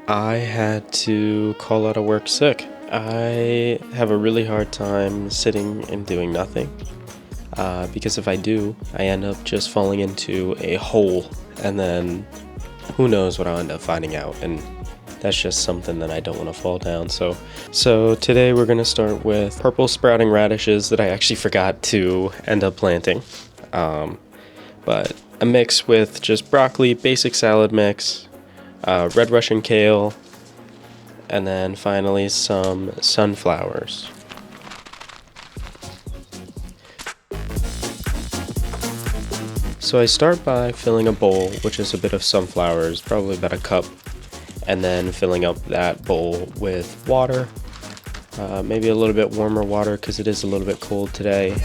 I had to call out of work sick. I have a really hard time sitting and doing nothing. Because if I do, I end up just falling into a hole, and then who knows what I'll end up finding out. And that's just something that I don't want to fall down. So today we're going to start with purple sprouting radishes that I actually forgot to end up planting. But a mix with just broccoli, basic salad mix, red Russian kale, and then finally some sunflowers. So I start by filling a bowl, which is a bit of sunflowers, probably about a cup, and then filling up that bowl with water, maybe a little bit warmer water because it is a little bit cold today.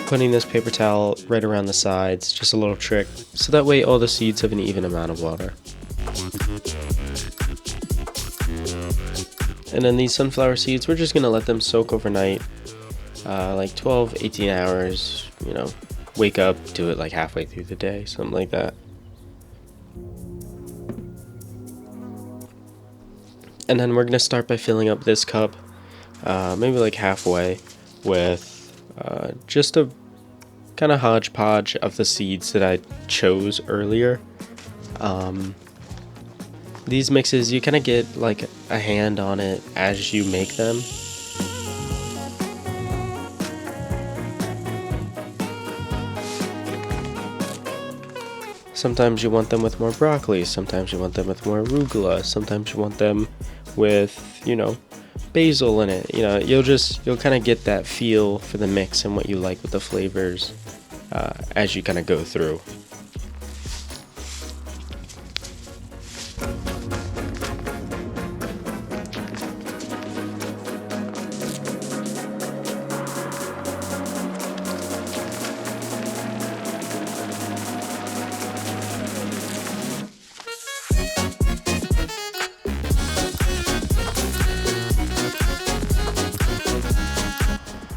Putting this paper towel right around the sides, just a little trick, so that way all the seeds have an even amount of water. And then these sunflower seeds, we're just gonna let them soak overnight, like 12, 18 hours, wake up, do it like halfway through the day, something like that. And then we're gonna start by filling up this cup, maybe like halfway, with just a kind of hodgepodge of the seeds that I chose earlier. These mixes, you kind of get like a hand on it as you make them. Sometimes you want them with more broccoli, sometimes you want them with more arugula, sometimes you want them with, basil in it. You'll kind of get that feel for the mix and what you like with the flavors as you kind of go through.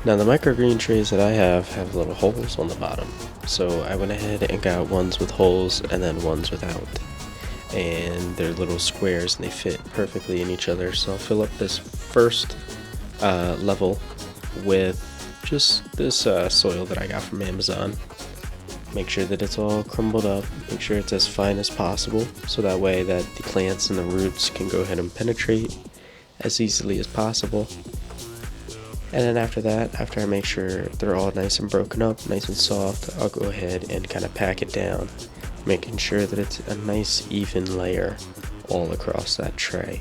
Now the microgreen trays that I have little holes on the bottom, so I went ahead and got ones with holes and then ones without, and they're little squares and they fit perfectly in each other. So I'll fill up this first level with just this soil that I got from Amazon. Make sure that it's all crumbled up, make sure it's as fine as possible, so that way that the plants and the roots can go ahead and penetrate as easily as possible. And then after that, after I make sure they're all nice and broken up, nice and soft, I'll go ahead and kind of pack it down, making sure that it's a nice even layer all across that tray.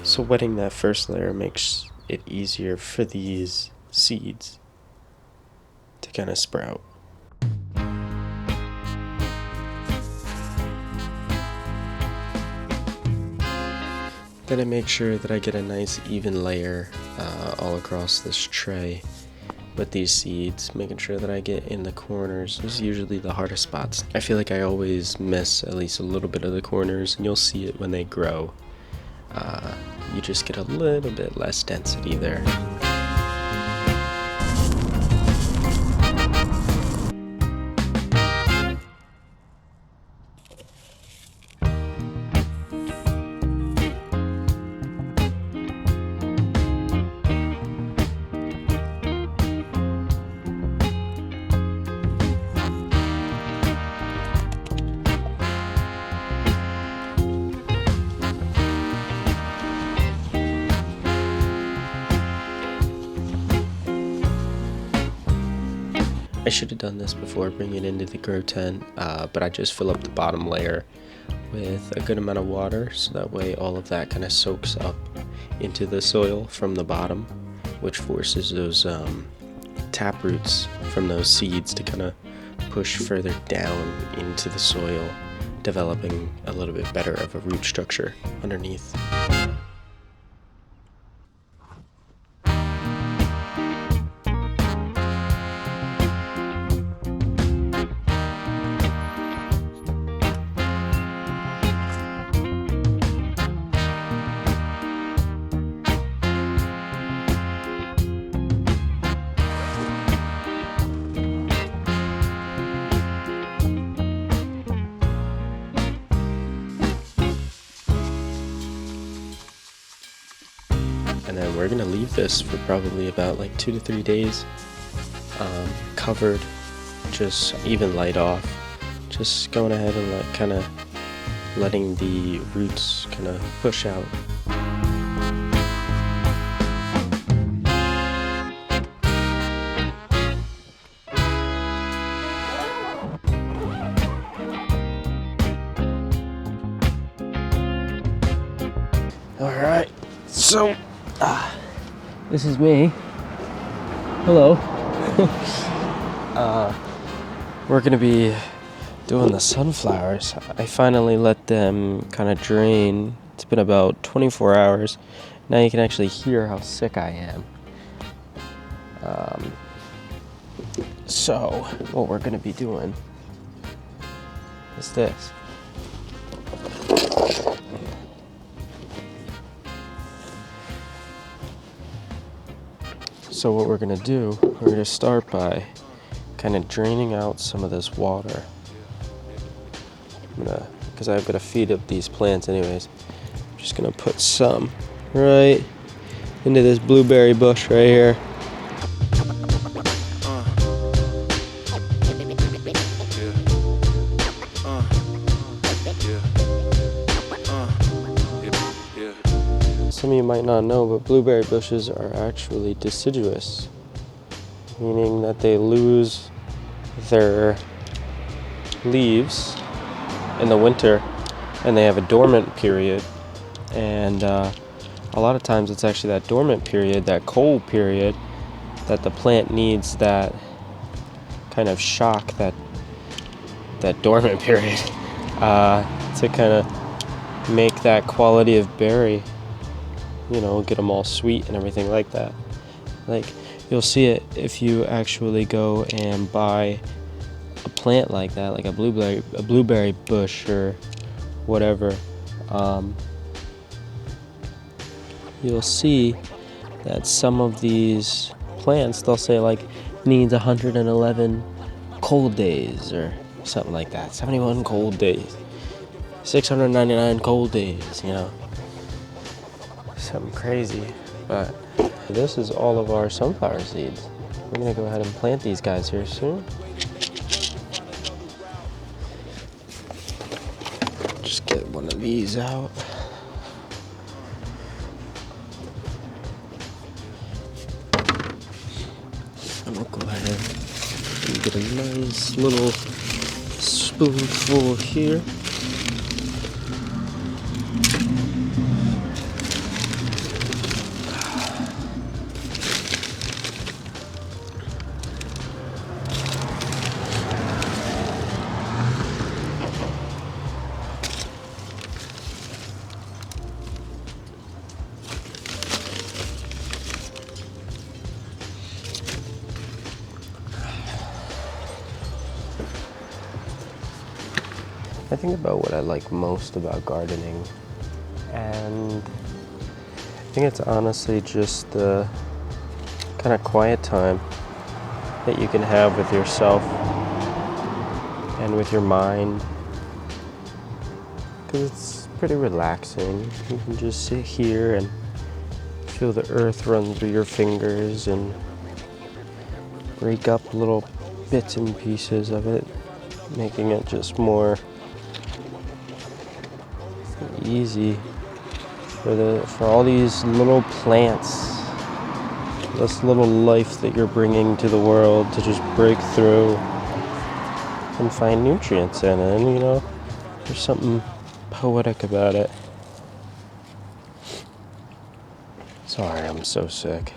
So wetting that first layer makes it easier for these seeds to kind of sprout. Then I make sure that I get a nice even layer all across this tray with these seeds, making sure that I get in the corners. This is usually the hardest spots. I feel like I always miss at least a little bit of the corners, and you'll see it when they grow. You just get a little bit less density there. I should have done this before bringing it into the grow tent, but I just fill up the bottom layer with a good amount of water, so that way all of that kind of soaks up into the soil from the bottom, which forces those tap roots from those seeds to kind of push further down into the soil, developing a little bit better of a root structure underneath. And then we're gonna leave this for probably about like 2 to 3 days, covered, just even light off, just going ahead and like kind of letting the roots kind of push out. Alright, so this is me. Hello. We're gonna be doing the sunflowers. I finally let them kind of drain. It's been about 24 hours. Now you can actually hear how sick I am. So what we're gonna be doing is this. So what we're gonna do, we're gonna start by kind of draining out some of this water. Because I've got to feed up these plants anyways. I'm just gonna put some right into this blueberry bush right here. Some of you might not know, but blueberry bushes are actually deciduous, meaning that they lose their leaves in the winter and they have a dormant period. And a lot of times it's actually that dormant period, that cold period, that the plant needs that kind of shock, that dormant period, to kind of make that quality of berry, you know, get them all sweet and everything like that. Like, you'll see it if you actually go and buy a plant like that, like a blueberry bush or whatever. You'll see that some of these plants, they'll say like needs 111 cold days or something like that. 71 cold days, 699 cold days, you know, something crazy. But this is all of our sunflower seeds. We're gonna go ahead and plant these guys here soon. Just get one of these out. And we'll go ahead and get a nice little spoonful here. I think about what I like most about gardening, and I think it's honestly just the kind of quiet time that you can have with yourself and with your mind, because it's pretty relaxing. You can just sit here and feel the earth run through your fingers and break up little bits and pieces of it, making it just more easy for all these little plants, this little life that you're bringing to the world, to just break through and find nutrients in it. And you know, there's something poetic about it. Sorry, I'm so sick.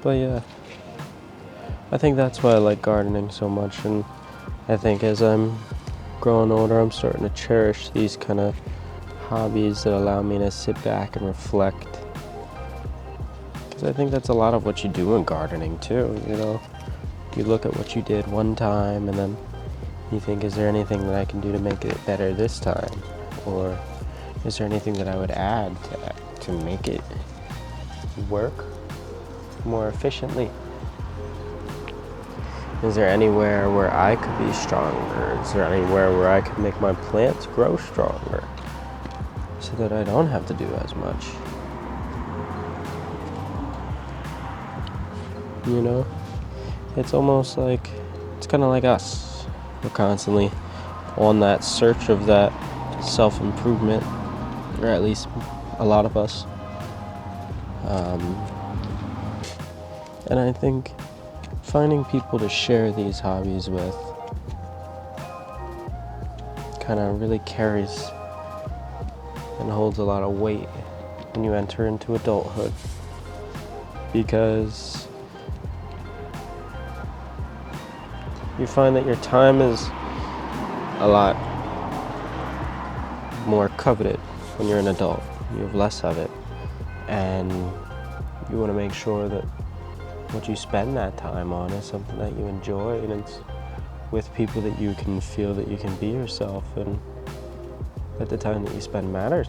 But yeah, I think that's why I like gardening so much, and I think as I'm growing older, I'm starting to cherish these kind of hobbies that allow me to sit back and reflect. Because I think that's a lot of what you do in gardening too, you know. You look at what you did one time and then you think, is there anything that I can do to make it better this time? Or is there anything that I would add to make it work more efficiently? Is there anywhere where I could be stronger? Is there anywhere where I could make my plants grow stronger? so that I don't have to do as much. You know? It's almost like, it's kind of like us. We're constantly on that search of that self-improvement, or at least a lot of us. And I think finding people to share these hobbies with kind of really carries and holds a lot of weight when you enter into adulthood, because you find that your time is a lot more coveted when you're an adult. You have less of it, and you want to make sure that what you spend that time on is something that you enjoy, and it's with people that you can feel that you can be yourself, and that the time that you spend matters.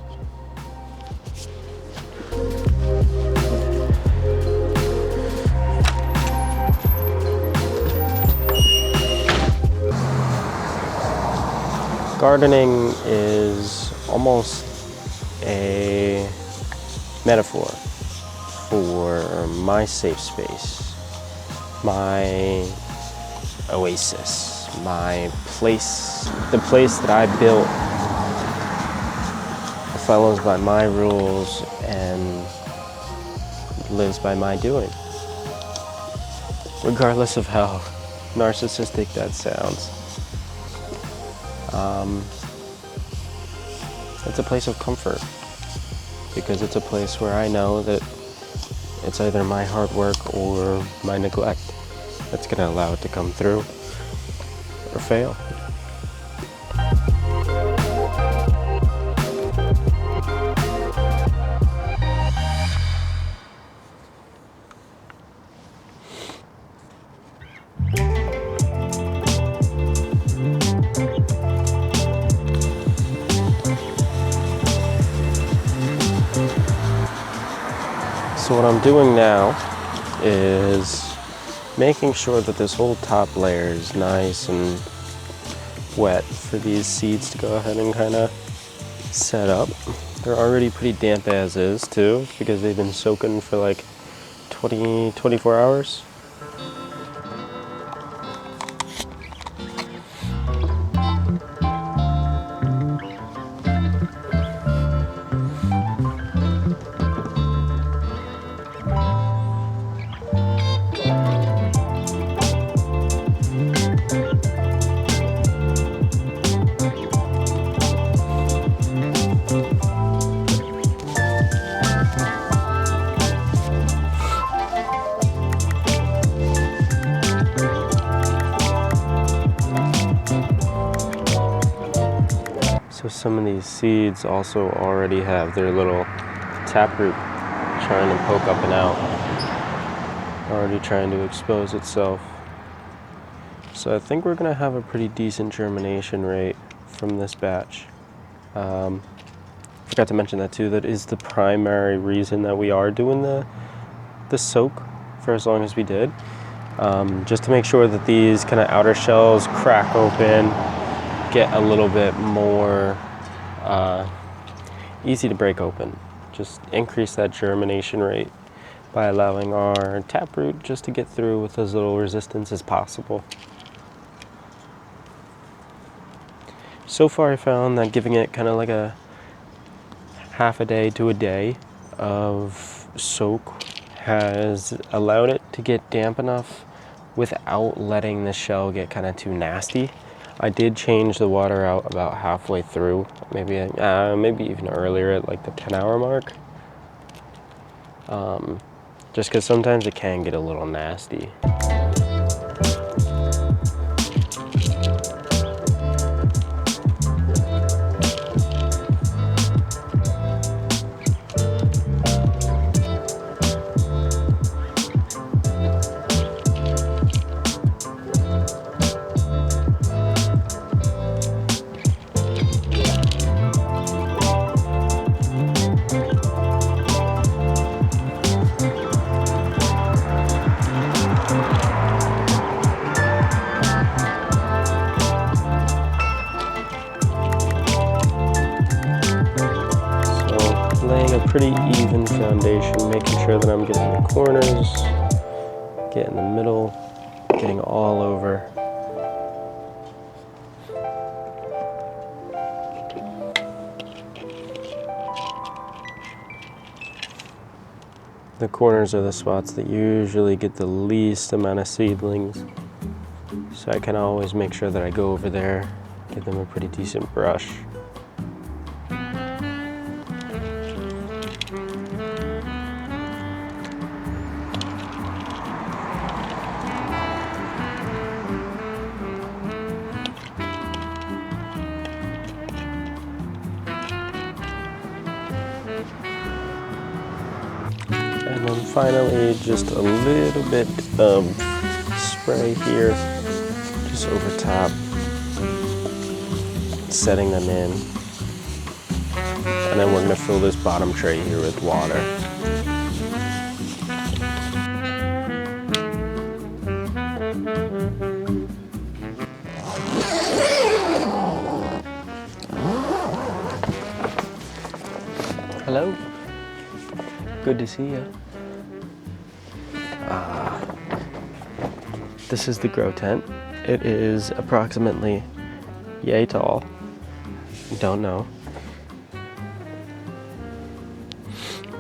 Gardening is almost a metaphor for my safe space, my oasis, my place, the place that I built that follows by my rules and lives by my doing. Regardless of how narcissistic that sounds. It's a place of comfort, because it's a place where I know that it's either my hard work or my neglect that's going to allow it to come through or fail. So what I'm doing now is making sure that this whole top layer is nice and wet for these seeds to go ahead and kind of set up. They're already pretty damp as is too, because they've been soaking for like 24 hours. So some of these seeds also already have their little taproot trying to poke up and out, already trying to expose itself. So I think we're going to have a pretty decent germination rate from this batch. Forgot to mention that too. That is the primary reason that we are doing the soak for as long as we did. Just to make sure that these kind of outer shells crack open, get a little bit more easy to break open. Just increase that germination rate by allowing our taproot just to get through with as little resistance as possible. So far I found that giving it kind of like a half a day to a day of soak has allowed it to get damp enough without letting the shell get kind of too nasty. I did change the water out about halfway through, maybe even earlier at like the 10-hour mark. Just because sometimes it can get a little nasty. pretty even foundation, making sure that I'm getting the corners, getting the middle, getting all over. The corners are the spots that usually get the least amount of seedlings. So I can always make sure that I go over there, give them a pretty decent brush. And then finally, just a little bit of spray here, just over top, setting them in. And then we're gonna fill this bottom tray here with water. Hello, good to see you. This is the grow tent. It is approximately yay tall. Don't know.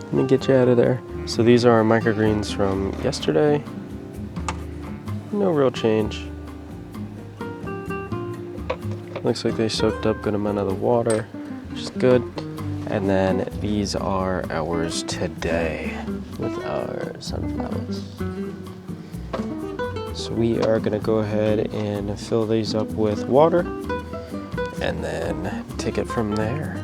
Let me get you out of there. So these are our microgreens from yesterday. No real change. Looks like they soaked up good amount of the water, which is good. And then these are ours today with our sunflowers. So we are gonna go ahead and fill these up with water and then take it from there.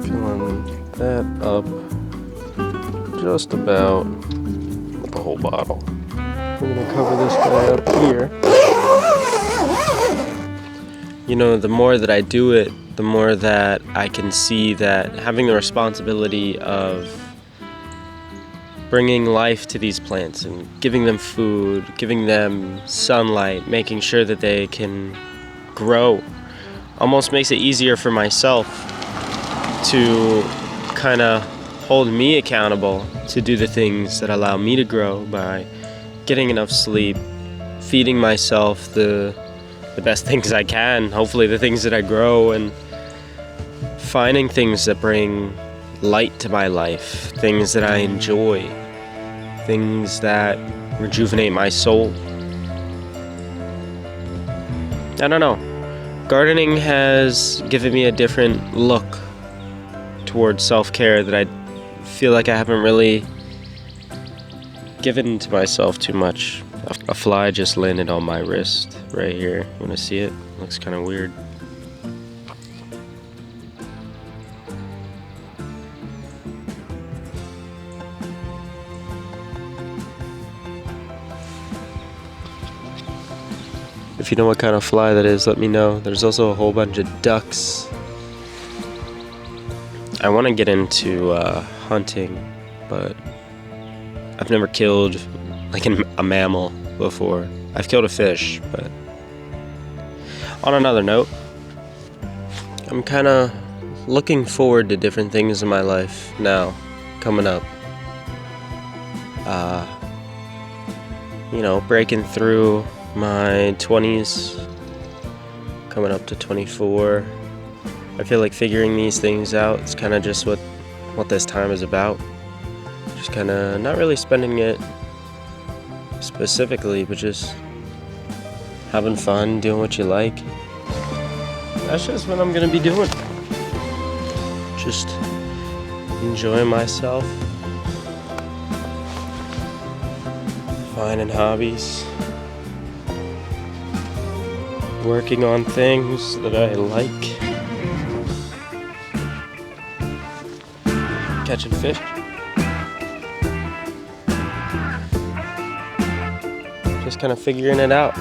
Filling that up just about with the whole bottle. We're gonna cover this guy up here. You know, the more that I do it, the more that I can see that having the responsibility of bringing life to these plants and giving them food, giving them sunlight, making sure that they can grow, almost makes it easier for myself to kind of hold me accountable to do the things that allow me to grow by getting enough sleep, feeding myself the best things I can, hopefully the things that I grow, and finding things that bring light to my life, things that I enjoy, things that rejuvenate my soul. I don't know. Gardening has given me a different look towards self-care that I feel like I haven't really given to myself too much. A fly just landed on my wrist right here. You wanna see it? Looks kind of weird. If you know what kind of fly that is, let me know. There's also a whole bunch of ducks. I want to get into hunting, but I've never killed like a mammal before. I've killed a fish, but on another note, I'm kind of looking forward to different things in my life now, coming up. You know, breaking through my 20s, coming up to 24. I feel like figuring these things out, it's kind of just what this time is about. Just kind of not really spending it specifically, but just having fun, doing what you like. That's just what I'm gonna be doing. Just enjoying myself, finding hobbies, working on things that I like, catching fish, just kind of figuring it out.